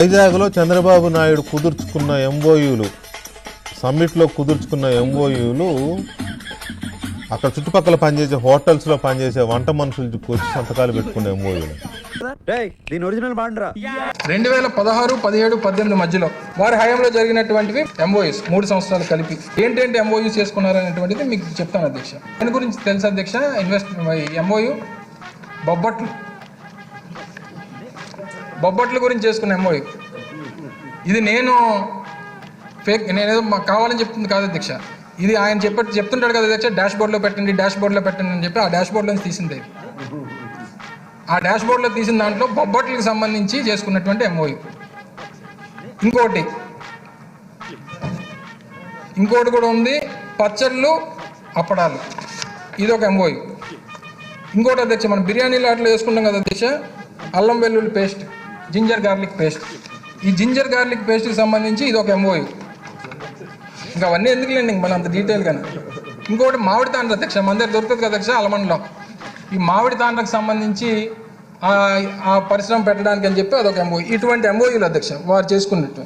వైజాగ్లో చంద్రబాబు నాయుడు కుదుర్చుకున్న ఎంఓయూలు, సమ్మిట్లో కుదుర్చుకున్న ఎంఓయూలు అక్కడ చుట్టుపక్కల పనిచేసే హోటల్స్లో పనిచేసే వంట మనుషులకు వచ్చి సంతకాలు పెట్టుకున్న ఎంఓయూలు. 2016, 17, 18 మధ్యలో వారి హయాంలో జరిగినటువంటివి ఎంఓయూస్ 3 సంవత్సరాలు కలిపి ఏంటంటే ఎంఓయూస్ చేసుకున్నారనేటువంటిది మీకు చెప్తాను అధ్యక్ష. దాని గురించి తెలుసు అధ్యక్ష. ఎంఓయూ బొబ్బట్ల గురించి చేసుకున్న ఎంఓయూ. ఇది నేనేదో కావాలని చెప్తుంది కాదు అధ్యక్ష. ఇది ఆయన చెప్తుంటాడు కదా అధ్యక్ష, డాష్ బోర్డ్లో పెట్టండి అని చెప్పి ఆ డాష్ బోర్డ్లో తీసింది. ఆ డాష్ బోర్డ్లో తీసిన దాంట్లో బొబ్బట్లకు సంబంధించి చేసుకున్నటువంటి ఎంఓయూ. ఇంకోటి కూడా ఉంది, పచ్చళ్ళు అప్పడాలు, ఇది ఒక ఎంఓయూ. ఇంకోటి అధ్యక్ష, మనం బిర్యానీలో అట్లా వేసుకుంటాం కదా అధ్యక్ష, అల్లం వెల్లుల్లి పేస్ట్, జింజర్ గార్లిక్ పేస్ట్. ఈ జింజర్ గార్లిక్ పేస్ట్కి సంబంధించి ఇది ఒక ఎంఓయూ. ఇంకా అవన్నీ ఎందుకులేండి మన అంత డీటెయిల్గానే. ఇంకోటి మామిడి తాండ్ర అధ్యక్ష, మన దగ్గర దొరుకుతుంది కదా అధ్యక్ష అలమండలో. ఈ మామిడి తాండ్రకు సంబంధించి ఆ పరిశ్రమ పెట్టడానికి అని చెప్పి అదొక ఎంఓయూ. ఇటువంటి ఎంఓయూలు అధ్యక్ష వారు చేసుకున్నట్టు.